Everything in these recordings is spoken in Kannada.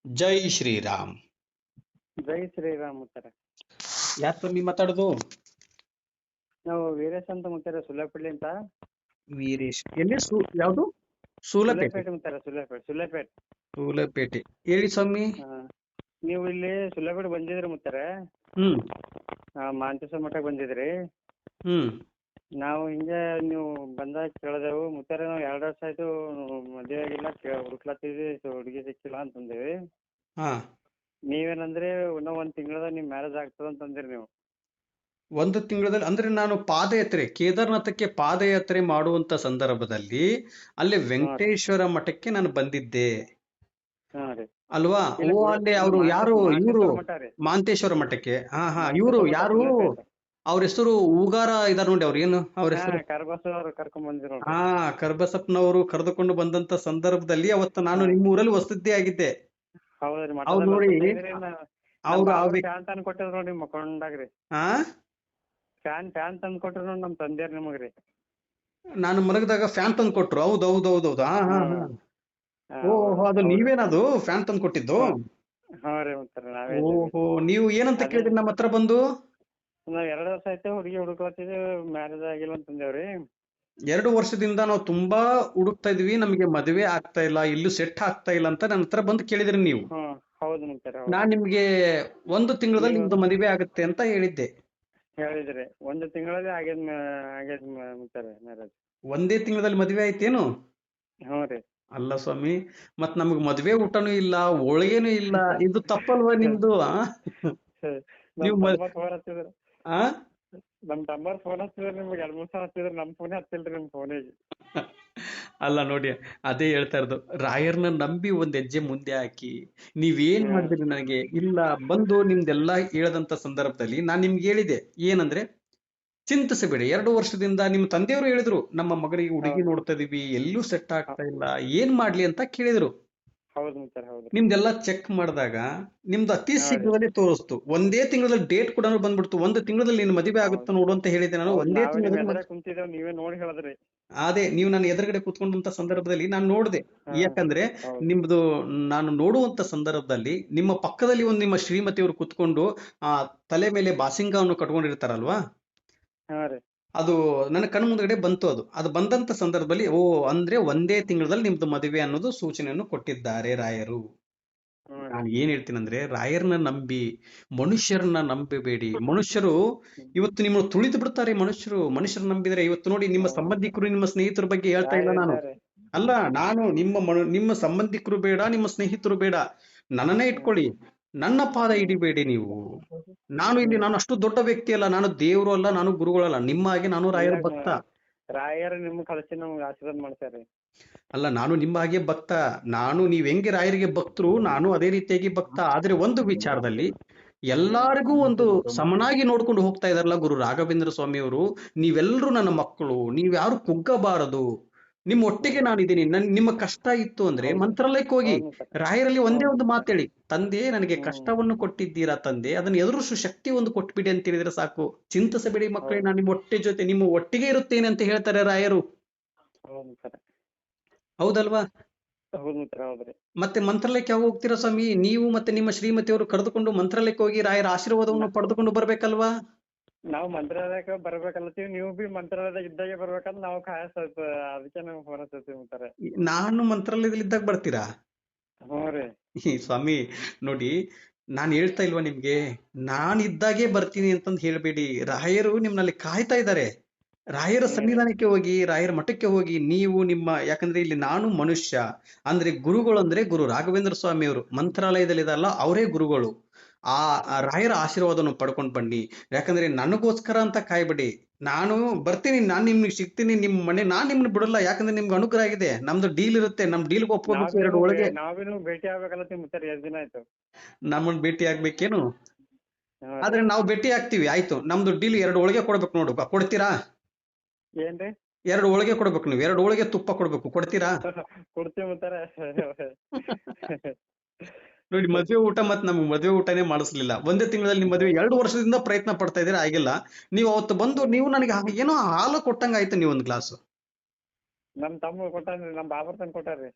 ಜೈ ಶ್ರೀರಾಮ್. ಜೈ ಶ್ರೀರಾಮ್ ಮುತ್ತಾರೆ. ಯಾರ್ ಸ್ವಾಮಿ ಮಾತಾಡೋದು? ನಾವು ವೀರೇಶ್ ಅಂತ ಮುತ್ತಾರೆ, ಸುಲೇಪೇಟೆ ಅಂತ. ವೀರೇಶ್ ಎಲ್ಲಿ? ಯಾವುದು? ಸೂಲಪೇಟೆ. ಸುಲೇಪೇಟೆ ಮುತ್ತಾರೆ, ಸುಲೇಪೇಟೆ. ಸೂಲಪೇಟೆ. ಹೇಳಿ ಸ್ವಾಮಿ. ನೀವು ಇಲ್ಲಿ ಸುಲೇಪೇಟೆ ಬಂದಿದ್ರಿ ಮುತ್ತಾರೆ. ಹ್ಮ್ ಮಾಂತೇಶ್ವರ ಮಠಕ್ಕೆ ಬಂದಿದ್ರಿ. ಹ್ಮ್ ನಾವು ಹಿಂಗೆ ನೀವು ಬಂದಾಗ ಕೇಳಿದೆವು ಮುತ್ತಾರೆ. ನಾವು 2 ವರ್ಷ ಆಯ್ತು ಮದುವೆ ಆಗಿಲ್ಲ, ಹುಡುಕ್ಲತ್ತಿದ್ವಿ, ಹುಡುಗಿ ಸಿಕ್ಕಿಲ್ಲ ಅಂತಂದೇವಿ. ಹಾ, ನೀವೇನಂದ್ರೆ ಇನ್ನೂ 1 ತಿಂಗಳದಾಗ ನಿಮ್ ಮ್ಯಾರೇಜ್ ಆಗ್ತದ ಅಂತಂದ್ರಿ ನೀವು. 1 ತಿಂಗಳಲ್ಲಿ ಅಂದ್ರೆ ನಾನು ಪಾದಯಾತ್ರೆ ಕೇದಾರ್ನಾಥಕ್ಕೆ ಪಾದಯಾತ್ರೆ ಮಾಡುವಂತ ಸಂದರ್ಭದಲ್ಲಿ ಅಲ್ಲಿ ವೆಂಕಟೇಶ್ವರ ಮಠಕ್ಕೆ ನಾನು ಬಂದಿದ್ದೆ ಹಾ ರೀ. ಅಲ್ವಾ? ಇಲ್ಲ, ಓ, ಅಲ್ಲಿ ಅವರು ಯಾರು? ಇವರು ಮಾಂತೇಶ್ವರ ಮಠ ರೀ. ಮಾಂತೇಶ್ವರ ಮಠಕ್ಕೆ. ಹಾ ಹಾ, ಇವರು ಮಾಂತೇಶ್ವರ ಮಠ, ಯಾರು? ಸುಲೇಪೇಟೆ. ಅವ್ರ ಹೆಸರು ಉಗಾರ ಇದಾರ ನೋಡಿ. ಅವ್ರ ಏನು ಅವ್ರ ಹೆಸರು? ಕರ್ಬಸ್ ಅವ್ರು ಕರ್ಕೊಂಡ್ ಬಂದಿದ್ರು ನೋಡ್ರಿ. ಹಾ, ಕರ್ಬಸಪ್ಪನವರು ಕರೆದುಕೊಂಡು ಬಂದಂತ ಸಂದರ್ಭದಲ್ಲಿ ಅವತ್ತು ನಾನು ನಿಮ್ಮ ಊರಲ್ಲಿ ವಸತಿ ಆಗಿದ್ದೆ. ಹೌದ್ರಿ, ಅವ್ರು ಮಠದಲ್ಲಿ ನೋಡಿ, ಅವ್ರು ಆ ವ್ಯಕ್ತಿ ಫ್ಯಾನ್ ತಂದ್ ಕೊಟ್ಟಿದ್ರು ನೋಡಿ ನಿಮ್ ಮಕ್ಕೊಂಡಾಗ್ರಿ. ಹಾ, ಫ್ಯಾನ್ ತಂದ್ ಕೊಟ್ರು ನೋಡಿ ನಮ್ ತಂದೆಯರ್ ನಿಮಗ್ರಿ. ನಾನು ಮಲಗಿದಾಗ ಫ್ಯಾನ್ ತಂದು ಕೊಟ್ರು. ಹೌದು ಹೌದು ಹೌದು ಹೌದು. ಹಾ ಹಾ ಹಾ. ಓಹೋ, ಅದು ಹೌದು. ನೀವೇನದು ಫ್ಯಾನ್ ತಂದು ಕೊಟ್ಟಿದ್ದು? ಹಾ ರೀ ಮುತ್ತಾರೆ, ನಾವೇ. ಓಹೋ, ನೀವು ಏನಂತ ಕೇಳಿದ್ರಿ ನಮ್ಮ ಹತ್ರ ಬಂದು? ನಾವ್ 2 ವರ್ಷ ಆಯ್ತು ಹುಡುಗಿ ಹುಡುಕ್ಲತ್ತಿದ್ವಿ, ಮ್ಯಾರೇಜ್ ಆಗಿಲ್ಲ ಅಂತಂದೇವ್ರಿ. 2 ವರ್ಷದಿಂದ ನಾವು ತುಂಬಾ ಹುಡುಕ್ತಾ ಇದೀವಿ, ನಮಗೆ ಮದುವೆ ಆಗ್ತಾ ಇಲ್ಲ, ಇಲ್ಲೂ ಸೆಟ್ ಆಗ್ತಾ ಇಲ್ಲ ಅಂತ ನನ್ನ ಹತ್ರ ಬಂದು ಕೇಳಿದ್ರಿ ನೀವು. ಹೌದು ಮುತ್ತಾರೆ, ನಾನ್ ನಿಮ್ಗೆ 1 ತಿಂಗಳಲ್ಲಿ ನಿಮ್ದು ಮದುವೆ ಆಗುತ್ತೆ ಅಂತ ಹೇಳಿದ್ದೆ. ಹೇಳಿದ್ರಿ. 1 ತಿಂಗಳಲ್ಲಿ ಆಗ್ಯದ ಮುತ್ತಾರೆ ಮ್ಯಾರೇಜ್. 1 ತಿಂಗಳಲ್ಲಿ ಮದುವೆ ಆಯ್ತೇನು? ಹ್ಞೂ ರೀ. ಅಲ್ಲ ಸ್ವಾಮಿ, ಮತ್ ನಮಗ್ ಮದ್ವೆ ಊಟನೂ ಇಲ್ಲ, ಹೋಳಿಗೆನೂ ಇಲ್ಲ, ಇದು ತಪ್ಪಲ್ವಾ ನಿಮ್ದು? ನೀವು ಫೋನ್ ಹಚ್ಚಿದ್ರು, ಆ ನಮ್ ತಮ್ಮರ್ ಫೋನ್ ಹಚ್ಚಿದ್ರು ನಿಮ್ಗೆ 2-3 ಸಲ ಹಚ್ಚಿದ್ರು, ನಮ್ ಫೋನ್ ಹಚ್ಚಿಲ್ರಿ ನಿಮ್ ಫೋನಿಗೆ. ಅಲ್ಲ ನೋಡಿ, ಅದೇ ಹೇಳ್ತಾ ಇರೋದು. ರಾಯರ್ನ ನಂಬಿ 1 ಹೆಜ್ಜೆ ಮುಂದೆ ಹಾಕಿ ನೀವೇನ್ ಮಾಡಿದ್ರಿ ನನಗೆ ಇಲ್ಲ ಬಂದು ನಿಮ್ದೆಲ್ಲಾ ಹೇಳದಂತ ಸಂದರ್ಭದಲ್ಲಿ ನಾನ್ ನಿಮ್ಗೆ ಹೇಳಿದೆ ಏನಂದ್ರೆ, ಚಿಂತಿಸಬೇಡಿ. 2 ವರ್ಷದಿಂದ ನಿಮ್ಮ ತಂದೆಯವರು ಹೇಳಿದ್ರು, ನಮ್ಮ ಮಗನಿಗೆ ಹುಡುಗಿ ನೋಡ್ತಾ ಇದೀವಿ, ಎಲ್ಲೂ ಸೆಟ್ ಆಗ್ತಾ ಇಲ್ಲ, ಏನ್ ಮಾಡ್ಲಿ ಅಂತ ಕೇಳಿದ್ರು. ಹೌದು ಮುತ್ತಾರೆ, ಹೌದು. ನಿಮ್ದೆಲ್ಲ ಚೆಕ್ ಮಾಡಿದಾಗ ನಿಮ್ದು ಅತಿ ಶೀಘ್ರದಲ್ಲಿ ತೋರಿಸ್ತು. 1 ತಿಂಗಳಲ್ಲಿ ಡೇಟ್ ಕೂಡ ಬಂದ್ಬಿಡ್ತು. 1 ತಿಂಗಳಲ್ಲಿ ನಿನ್ ಮದುವೆ ಆಗುತ್ತಾ ನೋಡು ಅಂತ ಹೇಳಿದೆ ನಾನು. 1 ತಿಂಗಳಲ್ಲಿ ಕುಂತಿದ್ದೇವೆ, ನೀವೇ ನೋಡಿ ಹೇಳಿದ್ರಿ. ಅದೇ, ನೀವು ನನ್ನ ಎದುರುಗಡೆ ಕೂತ್ಕೊಂಡಂತ ಸಂದರ್ಭದಲ್ಲಿ ನಾನು ನೋಡಿದೆ. ಯಾಕಂದ್ರೆ ನಿಮ್ದು ನಾನು ನೋಡುವಂತ ಸಂದರ್ಭದಲ್ಲಿ ನಿಮ್ಮ ಪಕ್ಕದಲ್ಲಿ ನಿಮ್ಮ ಶ್ರೀಮತಿಯವರು ಕೂತ್ಕೊಂಡು ಆ ತಲೆ ಮೇಲೆ ಬಾಸಿಂಗವನ್ನು ಕಟ್ಕೊಂಡಿರ್ತಾರಲ್ವಾ, ಅದು ನನ್ನ ಕಣ್ಣು ಮುಂದ್ಗಡೆ ಬಂತು. ಅದು ಬಂದಂತ ಸಂದರ್ಭದಲ್ಲಿ ಓ, ಅಂದ್ರೆ 1 ತಿಂಗಳಲ್ಲಿ ನಿಮ್ದು ಮದುವೆ ಅನ್ನೋದು ಸೂಚನೆಯನ್ನು ಕೊಟ್ಟಿದ್ದಾರೆ ರಾಯರು. ನಾನು ಏನ್ ಹೇಳ್ತೀನಂದ್ರೆ, ರಾಯರ್ನ ನಂಬಿ ಮನುಷ್ಯರನ್ನ ನಂಬಬೇಡಿ. ಮನುಷ್ಯರು ಇವತ್ತು ನಿಮ್ಮನ್ನು ತುಳಿದು ಬಿಡ್ತಾರೆ. ಮನುಷ್ಯರು ನಂಬಿದ್ರೆ ಇವತ್ತು ನೋಡಿ, ನಿಮ್ಮ ಸಂಬಂಧಿಕರು ನಿಮ್ಮ ಸ್ನೇಹಿತರ ಬಗ್ಗೆ ಹೇಳ್ತಾ ಇಲ್ಲ ನಾನು. ಅಲ್ಲ, ನಾನು ನಿಮ್ಮ ಸಂಬಂಧಿಕರು ಬೇಡ, ನಿಮ್ಮ ಸ್ನೇಹಿತರು ಬೇಡ, ನನ್ನನ್ನೇ ಇಟ್ಕೊಳ್ಳಿ. ನನ್ನ ಪಾದ ಹಿಡಿಬೇಡಿ ನೀವು. ನಾನು ಅಷ್ಟು ದೊಡ್ಡ ವ್ಯಕ್ತಿ ಅಲ್ಲ, ನಾನು ದೇವರು ಅಲ್ಲ, ನಾನು ಗುರುಗಳಲ್ಲ. ನಿಮ್ಮ ಹಾಗೆ ನಾನು ರಾಯರ ಭಕ್ತ. ರಾಯರು ನಿಮ್ ಕಳಿಸಿ ನಮ್ಗೆ ಆಶೀರ್ವಾದ ಮಾಡ್ತಾರೆ. ಅಲ್ಲ, ನಾನು ನಿಮ್ಮ ಹಾಗೆ ಭಕ್ತ. ನೀವ್ ಹೆಂಗೆ ರಾಯರಿಗೆ ಭಕ್ತರು, ನಾನು ಅದೇ ರೀತಿಯಾಗಿ ಭಕ್ತ. ಆದ್ರೆ ಒಂದು ವಿಚಾರದಲ್ಲಿ ಎಲ್ಲಾರಿಗೂ ಒಂದು ಸಮನಾಗಿ ನೋಡ್ಕೊಂಡು ಹೋಗ್ತಾ ಇದಾರಲ್ಲ ಗುರು ರಾಘವೇಂದ್ರ ಸ್ವಾಮಿ ಅವರು. ನೀವೆಲ್ಲರೂ ನನ್ನ ಮಕ್ಕಳು, ನೀವ್ಯಾರು ಕುಗ್ಗಬಾರದು. ನಿಮ್ಮ ಒಟ್ಟಿಗೆ ನಾನಿದ್ದೀನಿ. ನಿಮ್ಮ ಕಷ್ಟ ಇತ್ತು ಅಂದ್ರೆ ಮಂತ್ರಾಲಯಕ್ಕೆ ಹೋಗಿ ರಾಯರಲ್ಲಿ ಒಂದೇ ಒಂದು ಮಾತೇಳಿ, ತಂದೆ ನನಗೆ ಕಷ್ಟವನ್ನು ಕೊಟ್ಟಿದ್ದೀರಾ ತಂದೆ, ಅದನ್ನ ಎದುರಿಸು ಶಕ್ತಿ ಒಂದು ಕೊಟ್ಬಿಡಿ ಅಂತ ಹೇಳಿದ್ರೆ ಸಾಕು. ಚಿಂತಿಸಬೇಡಿ ಮಕ್ಕಳೇ, ನಾನು ನಿಮ್ಮ ಒಟ್ಟಿಗೆ ಇರುತ್ತೇನೆ ಅಂತ ಹೇಳ್ತಾರೆ ರಾಯರು. ಹೌದಲ್ವಾ? ಮತ್ತೆ ಮಂತ್ರಾಲಯಕ್ಕೆ ಯಾವಾಗ ಹೋಗ್ತೀರಾ ಸ್ವಾಮಿ? ನೀವು ಮತ್ತೆ ನಿಮ್ಮ ಶ್ರೀಮತಿಯವರು ಕರೆದುಕೊಂಡು ಮಂತ್ರಾಲಯಕ್ಕೆ ಹೋಗಿ ರಾಯರ ಆಶೀರ್ವಾದವನ್ನು ಪಡೆದುಕೊಂಡು ಬರ್ಬೇಕಲ್ವಾ? ನಾವು ಮಂತ್ರಾಲಯಕ್ಕೆ ಬರ್ಬೇಕಲ್ಲತ್ತೀವಿ, ನೀವು ಬಿ ಮಂತ್ರಾಲಯದಾಗ ಇದ್ದಾಗೆ ಬರ್ಬೇಕಂತ ನಾವು ಸ್ವಲ್ಪ ಅದಕ್ಕೆ ನಾವು ಫೋನ್ ಹಚ್ತೀವಿ. ನಾನು ಮಂತ್ರಾಲಯದಲ್ಲಿ ಇದ್ದಾಗ ಬರ್ತೀರಾ? ಹ್ಞೂ ರೀ. ಸ್ವಾಮಿ ನೋಡಿ, ನಾನ್ ಹೇಳ್ತಾ ಇಲ್ವಾ ನಿಮ್ಗೆ, ನಾನಿದ್ದಾಗೆ ಬರ್ತೀನಿ ಅಂತಂದು ಹೇಳ್ಬೇಡಿ. ರಾಯರು ನಿಮ್ನಲ್ಲಿ ಕಾಯ್ತಾ ಇದ್ದಾರೆ. ರಾಯರ ಸನ್ನಿಧಾನಕ್ಕೆ ಹೋಗಿ, ರಾಯರ ಮಠಕ್ಕೆ ಹೋಗಿ ನೀವು ಯಾಕಂದ್ರೆ ಇಲ್ಲಿ ನಾನು ಮನುಷ್ಯ, ಅಂದ್ರೆ ಗುರುಗಳು ಅಂದ್ರೆ ಗುರು ರಾಘವೇಂದ್ರ ಸ್ವಾಮಿ ಅವರು ಮಂತ್ರಾಲಯದಲ್ಲಿದಲ್ಲ, ಅವರೇ ಗುರುಗಳು. ಆ ರಾಯರ ಆಶೀರ್ವಾದವನ್ನು ಪಡ್ಕೊಂಡು ಬನ್ನಿ. ಯಾಕಂದ್ರೆ ನನಗೋಸ್ಕರ ಅಂತ ಕಾಯ್ಬೇಡಿ, ನಾನು ಬರ್ತೀನಿ, ನಾನ್ ನಿಮ್ಗೆ ಸಿಗ್ತೀನಿ ನಿಮ್ಮ ಮನೆ. ನಾನ್ ನಿಮ್ನ ಬಿಡಲ್ಲ, ಯಾಕಂದ್ರೆ ನಿಮ್ಗೆ ಅನುಗ್ರಹ ಆಗಿದೆ. ನಮ್ದು ಡೀಲ್ ಇರುತ್ತೆ, ನಮ್ ಡೀಲ್ಗೆ ಒಪ್ಕೋಬೇಕು. 2 ಒಳಗೆ ನಾವೇನು ಭೇಟಿ ಆಗ್ಬೇಕಲ್ಲ ಮುತ್ತಾರೆ, 2 ದಿನ ಆಯ್ತು. ನಮ್ಮನ್ನ ಭೇಟಿ ಆಗ್ಬೇಕೇನು? ಆದ್ರೆ ನಾವು ಭೇಟಿ ಆಗ್ತೀವಿ, ಆಯ್ತು. ನಮ್ದು ಡೀಲ್ 2 ಒಳಗೆ ಕೊಡ್ಬೇಕು ನೋಡು, ಕೊಡ್ತೀರಾ? ಏನ್ರಿ? 2 ಒಳಗೆ ಕೊಡ್ಬೇಕು. ನೀವು 2 ಒಳಗೆ ತುಪ್ಪ ಕೊಡ್ಬೇಕು, ಕೊಡ್ತೀರಾ? ಕೊಡ್ತೀವಿ ಮುತ್ತಾರೆ. ನೋಡಿ, ಮದುವೆ ಊಟ ಮತ್ತೆ ನಮ್ಗೆ ಮದುವೆ ಊಟನೇ ಮಾಡಿಸ್ಲಿಲ್ಲ. 1 ತಿಂಗಳಲ್ಲಿ ನಿಮ್ ಮದುವೆ 2 ವರ್ಷದಿಂದ ಪ್ರಯತ್ನ ಪಡ್ತಾ ಇದ್ದೀರಾ, ಆಗಿಲ್ಲ. ನೀವು ಅವತ್ತು ಬಂದು ನೀವು ನನಗೆ ಏನೋ ಹಾಲು ಕೊಟ್ಟಂಗ ಆಯ್ತು, ನೀವು 1 ಗ್ಲಾಸ್. ನಮ್ ತಮ್ಮ ಕೊಟ್ಟಾನ್ರಿ, ನಮ್ ಬಾಬರ್ ತಂದ್ ಕೊಟ್ಟಾರ್ರಿ.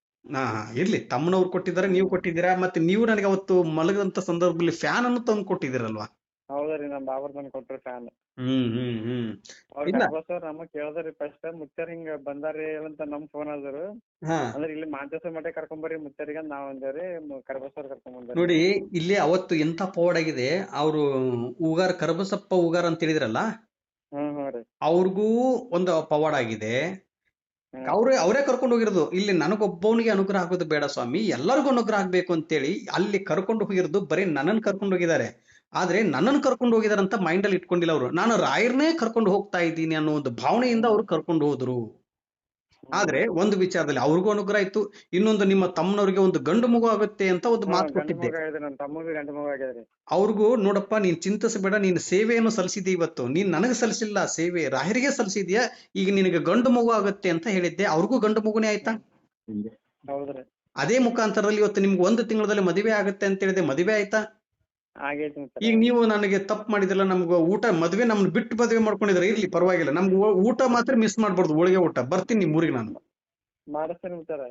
ಇರ್ಲಿ, ತಮ್ಮನವ್ರು ಕೊಟ್ಟಿದ್ದಾರೆ, ನೀವು ಕೊಟ್ಟಿದ್ದೀರಾ, ಮತ್ತೆ ನೀವು ನನಗೆ ಅವತ್ತು ಮಲಗದಂತ ಸಂದರ್ಭದಲ್ಲಿ ಫ್ಯಾನ್ ಅನ್ನು ತಂದು ಕೊಟ್ಟಿದ್ದೀರಲ್ವಾ? ಹೌದ್ರಿ ನಮ್ ಬಾಬರ್ ತಂದ್ ಕೊಟ್ರಿ ಫ್ಯಾನ್. ಹ್ಮ್. ಅವ್ರ ಇಲ್ಲ. ಕರ್ಬಸವ್ರ ನಮಗ್ ಕೇಳ್ದ್ರಿ ಫಸ್ಟ್ ಮುತ್ಯಾರ್ ಹಿಂಗ ಬಂದಾರಿ ಅಂತ ನಮ್ ಫೋನ್ ಆದ್ರು. ಹಾ ಅಂದ್ರೆ ಇಲ್ಲಿ ಮಾಂತೇಶ್ವರ ಮಠ ಕರ್ಕೊಂಬರ್ರಿ ಮುತ್ಯಾರಿಗೆ ನಾವ್ ಅಂದೇವ್ರಿ, ಕರ್ಬಸವ್ರ ಕರ್ಕೊಂಡ್ ಬಂದಾರಿ. ನೋಡಿ, ಇಲ್ಲಿ ಅವತ್ತು ಎಂತ ಪವಾಡ್ ಆಗಿದೆ. ಅವರು ಉಗಾರ ಕರಬಸಪ್ಪ ಉಗಾರ ಅಂತ ಹೇಳಿದ್ರಲ್ಲ, ಹ್ಮ್ ರೀ. ಅವ್ರಿಗೂ ಒಂದು ಪವಾಡ್ ಆಗಿದೆ. ಹ್ಮ್. ಅವರೇ ಕರ್ಕೊಂಡು ಹೋಗಿರೋದು. ಇಲ್ಲಿ ನನಗೊಬ್ಬವನಿಗೆ ಅನುಗ್ರಹ ಆಗೋದು ಬೇಡ ಸ್ವಾಮಿ, ಎಲ್ಲರಿಗೂ ಅನುಗ್ರಹ ಆಗ್ಬೇಕು ಅಂತೇಳಿ ಅಲ್ಲಿ ಕರ್ಕೊಂಡು ಹೋಗಿರೋದು. ಬರೀ ನನ್ನನ್ನು ಕರ್ಕೊಂಡು ಹೋಗಿದ್ದಾರೆ, ಆದ್ರೆ ನನ್ನನ್ನು ಕರ್ಕೊಂಡು ಹೋಗಿದಾರೆ ಅಂತ ಮೈಂಡ್ ಅಲ್ಲಿ ಇಟ್ಕೊಂಡಿಲ್ಲ ಅವರು. ನಾನು ರಾಯರ್ನೇ ಕರ್ಕೊಂಡು ಹೋಗ್ತಾ ಇದ್ದೀನಿ ಅನ್ನೋ ಒಂದು ಭಾವನೆಯಿಂದ ಅವ್ರು ಕರ್ಕೊಂಡು ಹೋದ್ರು. ಆದ್ರೆ ಒಂದು ವಿಚಾರದಲ್ಲಿ ಅವ್ರಿಗೂ ಅನುಗ್ರಹ ಇತ್ತು. ಇನ್ನೊಂದು, ನಿಮ್ಮ ತಮ್ಮನವ್ರಿಗೆ ಒಂದು ಗಂಡು ಮಗು ಆಗುತ್ತೆ ಅಂತ ಒಂದು ಮಾತು ಗಂಡು ಕೊಟ್ಟಿದ್ದೆ. ಮಗ ಆಗಿದ್ರಿ, ನಮ್ ತಮ್ಮಗೆ ಗಂಡು ಮಗ ಆಗ್ಯದ್ರಿ. ಅವ್ರಿಗೂ, ನೋಡಪ್ಪ, ನೀನ್ ಚಿಂತಿಸಬೇಡ, ನೀನ್ ಸೇವೆಯನ್ನು ಸಲ್ಲಿಸಿದಿ ಇವತ್ತು. ನೀನ್ ನನಗೆ ಸಲ್ಲಿಸಿಲ್ಲ ಸೇವೆ, ರಾಯರಿಗೆ ಸಲ್ಲಿಸಿದ್ಯಾ. ಈಗ ನಿನಗೆ ಗಂಡು ಮಗು ಆಗುತ್ತೆ ಅಂತ ಹೇಳಿದ್ದೆ, ಅವ್ರಿಗೂ ಗಂಡು ಮಗುನೇ ಆಯ್ತಾ. ಹೌದ್ರಿ. ಅದೇ ಮುಖಾಂತರದಲ್ಲಿ ಇವತ್ತು ನಿಮ್ಗೆ 1 ತಿಂಗಳಲ್ಲಿ ಮದುವೆ ಆಗುತ್ತೆ ಅಂತ ಹೇಳಿದೆ, ಮದುವೆ ಆಯ್ತಾ. ಆಗೈತಿ ಈಗ ನೀವು ನನಗೆ ತಪ್ಪು ಮಾಡಿದಿಲ್ಲ, ನಮ್ಗೆ ಊಟ ಮದುವೆ ನಮ್ನ ಬಿಟ್ಟು ಮದುವೆ ಮಾಡ್ಕೊಂಡಿದ್ರೆ ಇರ್ಲಿ ಪರವಾಗಿಲ್ಲ, ನಮ್ಗೆ ಊಟ ಮಾತ್ರ ಮಿಸ್ ಮಾಡ್ಬಾರ್ದು, ಹೋಳಿಗೆ ಊಟ. ಬರ್ತೀನಿ ನಿಮ್ ಊರಿಗೆ ನಾನು. ಮಾಡಿಸ್ತೀನಿ ಮುತ್ತಾರ,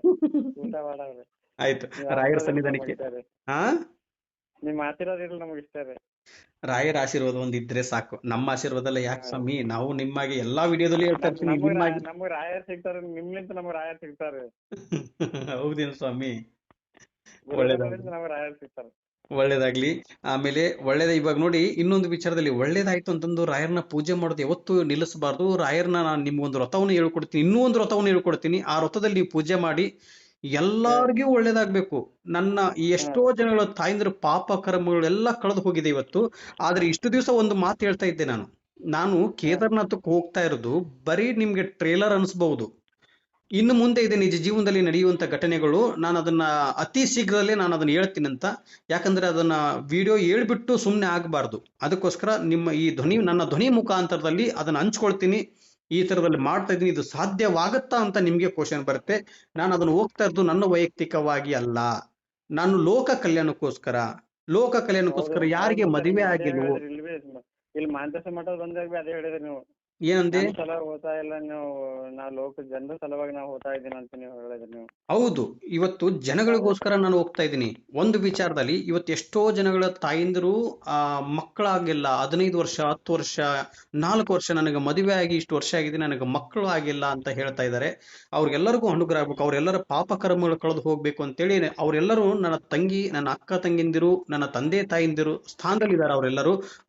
ಊಟ ಮಾಡವ್ರಿ. ಆಯ್ತು, ರಾಯರ ಸನ್ನಿಧಾನಕ್ಕೆ. ಹಾ, ನಿಮ್ ಆಶೀರ್ವಾದ ಇರ್ಲಿ ನಮಗ್ ಇಷ್ಟ ರೀ. ರಾಯರ ಆಶೀರ್ವಾದ ಒಂದಿದ್ರೆ ಸಾಕು. ನಮ್ಮ ಆಶೀರ್ವಾದ ಎಲ್ಲ ಯಾಕೆ ಸ್ವಾಮಿ? ನಾವು ನಿಮ್ಮಾಗಿ ಎಲ್ಲಾ ವಿಡಿಯೋದಲ್ಲಿ ಹೇಳ್ತಾ ಇರ್ತೀನಿ, ನಿಮ್ಮಾಗಿ. ನಮಗ್ ರಾಯರ್ ಸಿಗ್ತಾರ, ನಿಮ್ಲಿಂತ ನಮಗ್ ರಾಯರ್ ಸಿಗ್ತಾರ. ಹೌದೇನು ಸ್ವಾಮಿ? ನಮಗ್ ರಾಯರ್ ಸಿಗ್ತಾರ. ಒಳ್ಳೇದಾಗ್ಲಿ. ಆಮೇಲೆ ಇವಾಗ ನೋಡಿ, ಇನ್ನೊಂದು ವಿಚಾರದಲ್ಲಿ ಒಳ್ಳೇದಾಯ್ತು ಅಂತಂದು ರಾಯರ್ನ ಪೂಜೆ ಮಾಡೋದು ಯಾವತ್ತೂ ನಿಲ್ಲಿಸಬಾರ್ದು. ರಾಯರ್ನ ನಾನು ನಿಮ್ಗೊಂದು ವ್ರತವನ್ನು ಹೇಳ್ಕೊಡ್ತೀನಿ, ಇನ್ನೂ ಒಂದು ವ್ರತವನ್ನು ಹೇಳ್ಕೊಡ್ತೀನಿ. ಆ ವ್ರತದಲ್ಲಿ ನೀವು ಪೂಜೆ ಮಾಡಿ ಎಲ್ಲಾರ್ಗೂ ಒಳ್ಳೇದಾಗ್ಬೇಕು. ನನ್ನ ಎಷ್ಟೋ ಜನಗಳ ತಾಯಂದ್ರ ಪಾಪ ಕರ್ಮಗಳೆಲ್ಲ ಕಳೆದು ಹೋಗಿದೆ ಇವತ್ತು. ಆದ್ರೆ ಇಷ್ಟು ದಿವಸ ಒಂದು ಮಾತು ಹೇಳ್ತಾ ಇದ್ದೆ, ನಾನು ಕೇದಾರ್ನಾಥಕ್ಕೆ ಹೋಗ್ತಾ ಇರೋದು ಬರೀ ನಿಮ್ಗೆ ಟ್ರೇಲರ್ ಅನ್ಸ್ಬಹುದು. ಇನ್ನು ಮುಂದೆ ಇದೆ ನಿಜ ಜೀವನದಲ್ಲಿ ನಡೆಯುವಂತ ಘಟನೆಗಳು. ನಾನು ಅದನ್ನ ಅತಿ ಶೀಘ್ರದಲ್ಲೇ ನಾನು ಅದನ್ನ ಹೇಳ್ತೀನಿ ಅಂತ. ಯಾಕಂದ್ರೆ ಅದನ್ನ ವಿಡಿಯೋ ಹೇಳ್ಬಿಟ್ಟು ಸುಮ್ಮನೆ ಆಗಬಾರ್ದು. ಅದಕ್ಕೋಸ್ಕರ ನಿಮ್ಮ ಈ ನನ್ನ ಧ್ವನಿ ಮುಖಾಂತರದಲ್ಲಿ ಅದನ್ನ ಹಂಚ್ಕೊಳ್ತೀನಿ. ಈ ತರದಲ್ಲಿ ಮಾಡ್ತಾ ಇದ್ದೀನಿ, ಇದು ಸಾಧ್ಯವಾಗತ್ತಾ ಅಂತ ನಿಮ್ಗೆ ಕ್ವಶನ್ ಬರುತ್ತೆ. ನಾನು ಅದನ್ನ ಹೋಗ್ತಾ ಇರೋದು ನನ್ನ ವೈಯಕ್ತಿಕವಾಗಿ ಅಲ್ಲ, ನಾನು ಲೋಕ ಕಲ್ಯಾಣಕ್ಕೋಸ್ಕರ ಯಾರಿಗೆ ಮದುವೆ ಆಗಿಲ್ವೋ. ಇಲ್ಲಿ ಮಾಂತೇಶ್ವರ ಮಠ ಬಂದಾಗ ಅದೇ ಹೇಳಿದ್ರಿ ನೀವು. ಏನಂದೆ? ಸಲ ಹೋಗ್ತಾ ಇಲ್ಲ ನೀವು, ನಾವು ಲೋಕ ಜನರ ಸಲುವಾಗಿ ನಾವು ಹೋಗ್ತಾ ಇದ್ದೀನಿ ಅಂತ ನೀವು ಹೇಳಿದ್ರಿ ನೀವು. ಹೌದು, ಇವತ್ತು ಜನಗಳಿಗೋಸ್ಕರ ನಾನು ಹೋಗ್ತಾ ಇದ್ದೀನಿ. ಒಂದು ವಿಚಾರದಲ್ಲಿ ಇವತ್ತು ಎಷ್ಟೋ ಜನಗಳ ತಾಯಿಂದರು ಮಕ್ಕಳಾಗಿಲ್ಲ. 15 ವರ್ಷ, 10 ವರ್ಷ, 4 ವರ್ಷ, ನನಗೆ ಮದುವೆ ಆಗಿ ಇಷ್ಟು ವರ್ಷ ಆಗಿದೆ, ನನಗೆ ಮಕ್ಕಳು ಆಗಿಲ್ಲ ಅಂತ ಹೇಳ್ತಾ ಇದ್ದಾರೆ. ಅವ್ರಿಗೆಲ್ಲರಿಗೂ ಅನುಗ್ರಹ ಆಗ್ಬೇಕು, ಅವರೆಲ್ಲರ ಪಾಪ ಕರ್ಮಗಳು ಕಳೆದು ಹೋಗ್ಬೇಕು ಅಂತೇಳಿ ಅವರೆಲ್ಲರೂ ನನ್ನ ತಂಗಿ, ನನ್ನ ಅಕ್ಕ ತಂಗಿಂದಿರು, ನನ್ನ ತಂದೆ ತಾಯಿಂದಿರು ಸ್ಥಾನದಲ್ಲಿದ್ದಾರೆ.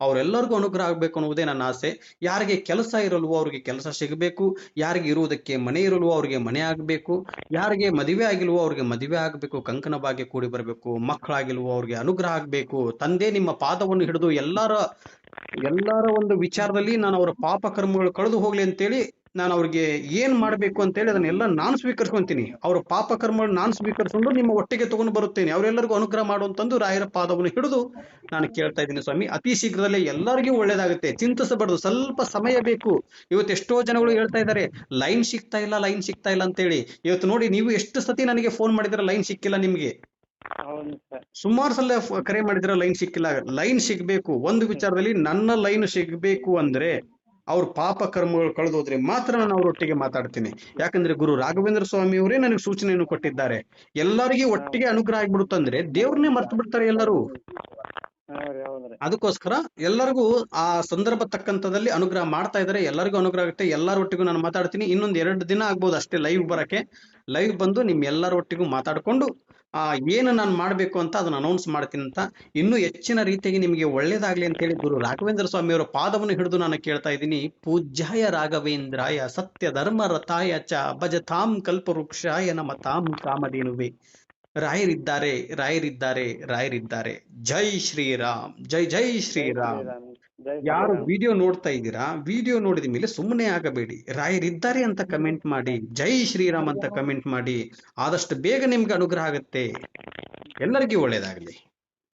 ಅವರೆಲ್ಲರಿಗೂ ಅನುಗ್ರಹ ಆಗ್ಬೇಕು ಅನ್ನುವುದೇ ನನ್ನ ಆಸೆ. ಯಾರಿಗೆ ಕೆಲಸ ಇರಲ್ವೋ ಅವ್ರಿಗೆ ಕೆಲಸ ಸಿಗಬೇಕು, ಯಾರಿಗೆ ಇರುವುದಕ್ಕೆ ಮನೆ ಇರಲ್ವೋ ಅವ್ರಿಗೆ ಮನೆ ಆಗ್ಬೇಕು, ಯಾರಿಗೆ ಮದುವೆ ಆಗಿಲ್ವೋ ಅವ್ರಿಗೆ ಮದುವೆ ಆಗ್ಬೇಕು, ಕಂಕಣ ಭಾಗ್ಯ ಕೂಡಿ ಬರಬೇಕು, ಮಕ್ಕಳಾಗಿಲ್ವೋ ಅವ್ರಿಗೆ ಅನುಗ್ರಹ ಆಗ್ಬೇಕು. ತಂದೆ ನಿಮ್ಮ ಪಾದವನ್ನು ಹಿಡಿದು ಎಲ್ಲರ ಒಂದು ವಿಚಾರದಲ್ಲಿ ನಾನು ಅವರ ಪಾಪ ಕರ್ಮಗಳು ಕಳೆದು ಹೋಗ್ಲಿ ಅಂತೇಳಿ ನಾನು ಅವ್ರಿಗೆ ಏನ್ ಮಾಡ್ಬೇಕು ಅಂತೇಳಿ ಅದನ್ನೆಲ್ಲ ನಾನು ಸ್ವೀಕರಿಸ್ಕೊಂತೀನಿ. ಅವ್ರ ಪಾಪ ಕರ್ಮಗಳು ನಾನು ಸ್ವೀಕರಿಸ್ಕೊಂಡು ನಿಮ್ಮ ಒಟ್ಟಿಗೆ ತಗೊಂಡು ಬರುತ್ತೇನೆ. ಅವರೆಲ್ಲರಿಗೂ ಅನುಗ್ರಹ ಮಾಡುವಂತಂದು ರಾಯರ ಪಾದವನ್ನು ಹಿಡಿದು ನಾನು ಕೇಳ್ತಾ ಇದ್ದೀನಿ ಸ್ವಾಮಿ. ಅತಿ ಶೀಘ್ರದಲ್ಲೇ ಎಲ್ಲರಿಗೂ ಒಳ್ಳೇದಾಗುತ್ತೆ, ಚಿಂತಿಸಬಾರ್ದು, ಸ್ವಲ್ಪ ಸಮಯ ಬೇಕು. ಇವತ್ತು ಎಷ್ಟೋ ಜನಗಳು ಹೇಳ್ತಾ ಇದ್ದಾರೆ ಲೈನ್ ಸಿಗ್ತಾ ಇಲ್ಲ ಅಂತೇಳಿ. ಇವತ್ತು ನೋಡಿ, ನೀವು ಎಷ್ಟು ಸತಿ ನನಗೆ ಫೋನ್ ಮಾಡಿದ್ರೆ ಲೈನ್ ಸಿಕ್ಕಿಲ್ಲ ನಿಮ್ಗೆ. ಸುಮಾರು ಸಲ ಕರೆ ಮಾಡಿದ್ರೆ ಲೈನ್ ಸಿಕ್ಕಿಲ್ಲ. ಲೈನ್ ಸಿಗ್ಬೇಕು. ಒಂದು ವಿಚಾರದಲ್ಲಿ ನನ್ನ ಲೈನ್ ಸಿಗ್ಬೇಕು ಅಂದ್ರೆ ಅವ್ರ ಪಾಪ ಕರ್ಮಗಳು ಕಳೆದೋದ್ರೆ ಮಾತ್ರ ನಾನು ಅವರೊಟ್ಟಿಗೆ ಮಾತಾಡ್ತೀನಿ. ಯಾಕಂದ್ರೆ ಗುರು ರಾಘವೇಂದ್ರ ಸ್ವಾಮಿ ಅವರೇ ನನಗೆ ಸೂಚನೆಯನ್ನು ಕೊಟ್ಟಿದ್ದಾರೆ. ಎಲ್ಲರಿಗೂ ಒಟ್ಟಿಗೆ ಅನುಗ್ರಹ ಆಗ್ಬಿಡುತ್ತಂದ್ರೆ ದೇವ್ರನ್ನೇ ಮರ್ತು ಬಿಡ್ತಾರೆ ಎಲ್ಲರೂ. ಅದಕ್ಕೋಸ್ಕರ ಎಲ್ಲರಿಗೂ ಆ ಸಂದರ್ಭ ತಕ್ಕಂತದಲ್ಲಿ ಅನುಗ್ರಹ ಮಾಡ್ತಾ ಇದ್ದಾರೆ. ಎಲ್ಲರಿಗೂ ಅನುಗ್ರಹ ಆಗುತ್ತೆ. ಎಲ್ಲರ ಒಟ್ಟಿಗೂ ನಾನು ಮಾತಾಡ್ತೀನಿ. ಇನ್ನೊಂದು 2 ದಿನ ಆಗ್ಬೋದು ಅಷ್ಟೇ ಲೈವ್ ಬರಕ್ಕೆ. ಲೈವ್ ಬಂದು ನಿಮ್ ಎಲ್ಲರ ಒಟ್ಟಿಗೂ ಮಾತಾಡ್ಕೊಂಡು ಏನು ನಾನು ಮಾಡ್ಬೇಕು ಅಂತ ಅದನ್ನ ಅನೌನ್ಸ್ ಮಾಡ್ತೀನಿ ಅಂತ. ಇನ್ನೂ ಹೆಚ್ಚಿನ ರೀತಿಯಾಗಿ ನಿಮಗೆ ಒಳ್ಳೇದಾಗ್ಲಿ ಅಂತ ಹೇಳಿ ಗುರು ರಾಘವೇಂದ್ರ ಸ್ವಾಮಿ ಅವರ ಪಾದವನ್ನು ಹಿಡಿದು ನಾನು ಕೇಳ್ತಾ ಇದ್ದೀನಿ. ಪೂಜ್ಯಾಯ ರಾಘವೇಂದ್ರಾಯ ಸತ್ಯ ಧರ್ಮ ರಥಾಯ ಚ ಭಜತಾಂ ಕಲ್ಪವೃಕ್ಷಾಯ ನಮತಾಂ ಕಾಮಧೇನುವೆ. ರಾಯರಿದ್ದಾರೆ. ಜೈ ಶ್ರೀರಾಮ್, ಜೈ ಶ್ರೀರಾಮ್. ಯಾರು ವಿಡಿಯೋ ನೋಡ್ತಾ ಇದ್ದೀರಾ, ವಿಡಿಯೋ ನೋಡಿದ ಮೇಲೆ ಸುಮ್ಮನೆ ಆಗಬೇಡಿ, ರಾಯರಿದ್ದಾರೆ ಅಂತ ಕಮೆಂಟ್ ಮಾಡಿ, ಜೈ ಶ್ರೀರಾಮ್ ಅಂತ ಕಮೆಂಟ್ ಮಾಡಿ. ಆದಷ್ಟು ಬೇಗ ನಿಮ್ಗೆ ಅನುಗ್ರಹ ಆಗುತ್ತೆ. ಎಲ್ಲರಿಗೂ ಒಳ್ಳೇದಾಗಲಿ.